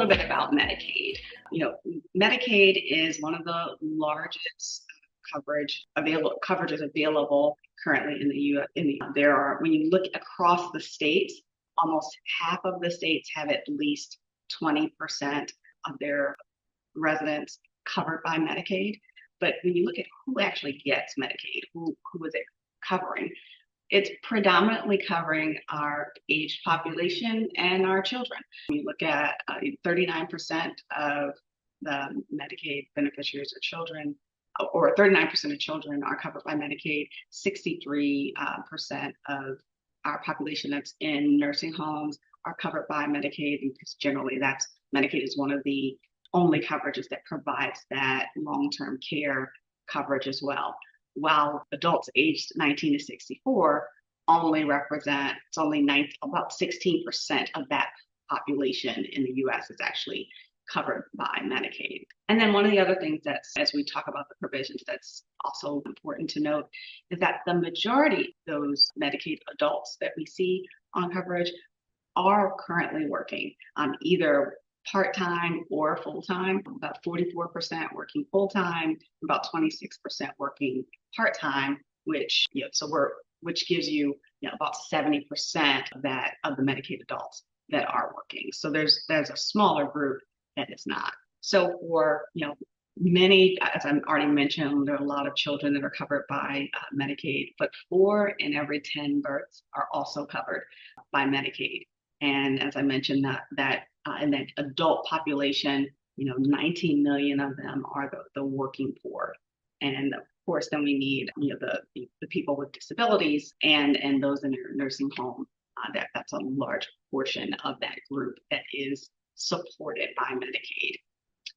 bit about Medicaid. Medicaid is one of the largest coverages available currently in the U.S. There are, when you look across the states, almost half of the states have at least 20% of their residents covered by Medicaid. But when you look at who actually gets Medicaid, who is it covering? It's predominantly covering our aged population and our children. When you look at 39% of the Medicaid beneficiaries are children, or 39% of children are covered by Medicaid. 63% of our population that's in nursing homes are covered by Medicaid, because generally Medicaid is one of the only coverages that provides that long-term care coverage as well. While adults aged 19 to 64 only represent, about 16% of that population in the US is actually covered by Medicaid. And then one of the other things that's, as we talk about the provisions, that's also important to note is that the majority of those Medicaid adults that we see on coverage are currently working, either part-time or full-time. About 44% working full-time, about 26% working part-time, which gives you, about 70% of the Medicaid adults that are working. So there's a smaller group that is not. So for many, as I already mentioned, there are a lot of children that are covered by Medicaid, but 4 in every 10 births are also covered by Medicaid. And as I mentioned, that in that adult population, 19 million of them are the working poor. And of course, then we need the people with disabilities and those in their nursing home. That's a large portion of that group that is supported by Medicaid.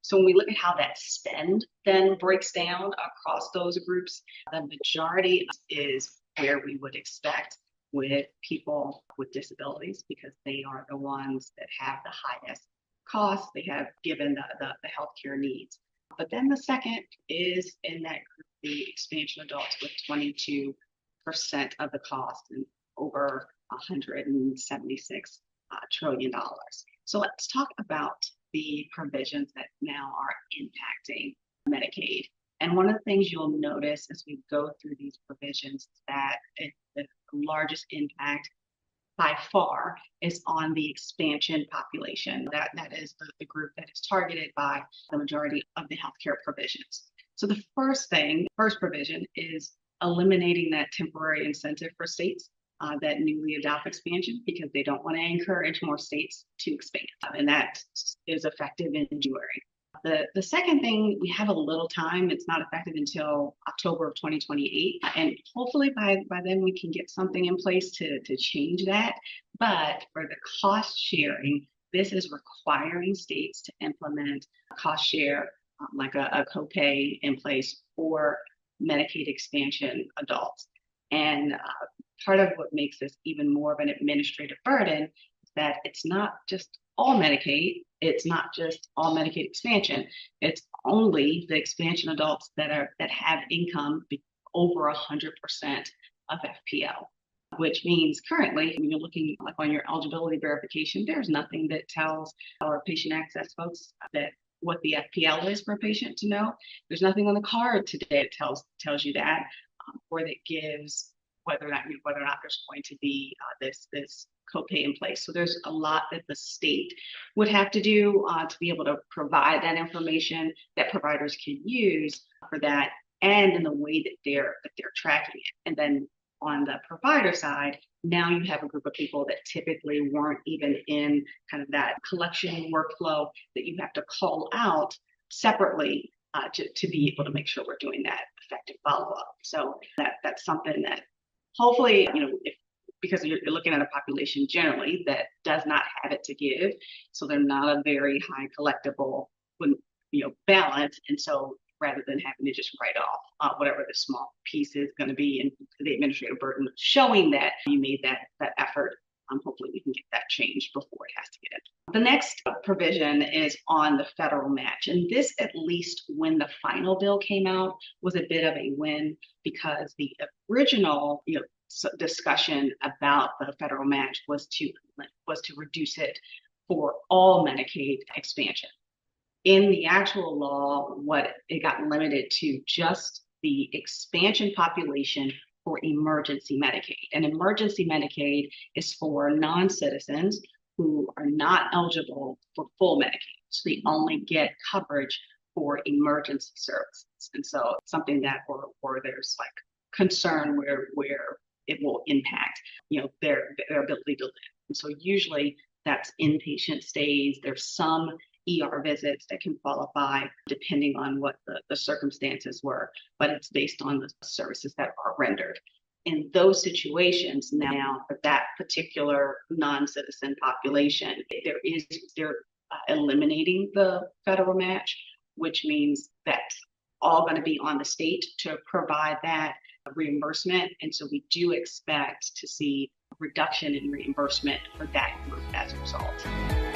So when we look at how that spend then breaks down across those groups, the majority is where we would expect with people with disabilities, because they are the ones that have the highest costs. They have given the healthcare needs. But then the second is in that group, the expansion adults, with 22% of the cost and over $176 trillion. So let's talk about the provisions that now are impacting Medicaid. And one of the things you'll notice as we go through these provisions is that the largest impact by far is on the expansion population. That is the group that is targeted by the majority of the healthcare provisions. So the first provision is eliminating that temporary incentive for states that newly adopt expansion, because they don't want to encourage more states to expand. And that is effective in January. The second thing, we have a little time. It's not effective until October of 2028. And hopefully by then we can get something in place to change that. But for the cost sharing, this is requiring states to implement a cost share, like a copay in place for Medicaid expansion adults. And part of what makes this even more of an administrative burden is that it's not just all Medicaid. It's not just all Medicaid expansion. It's only the expansion adults that have income over 100% of FPL, which means currently, when you're looking like on your eligibility verification, there's nothing that tells our patient access folks that what the FPL is for a patient to know. There's nothing on the card today that tells you that, or that gives whether or not there's going to be this copay in place. So there's a lot that the state would have to do to be able to provide that information that providers can use for that, and in the way that they're tracking it. And then on the provider side, now you have a group of people that typically weren't even in kind of that collection workflow that you have to call out separately to be able to make sure we're doing that effective follow-up. So that's something that hopefully, because you're looking at a population generally that does not have it to give, so they're not a very high collectible, balance, and so rather than having to just write off whatever the small piece is going to be, and the administrative burden of showing that you made that effort, hopefully we can get that changed before it has to get in. The next provision is on the federal match, and this, at least when the final bill came out, was a bit of a win, because the original discussion about the federal match was to reduce it for all Medicaid expansion. In the actual law, what it got limited to just the expansion population for emergency Medicaid. And emergency Medicaid is for non-citizens who are not eligible for full Medicaid. So they only get coverage for emergency services. And so it's something that where there's like concern where it will impact, their ability to live. And so usually that's inpatient stays. There's some ER visits that can qualify depending on what the circumstances were, but it's based on the services that are rendered. In those situations now, for that particular non-citizen population, they're eliminating the federal match, which means that's all going to be on the state to provide that reimbursement. And so we do expect to see a reduction in reimbursement for that group as a result.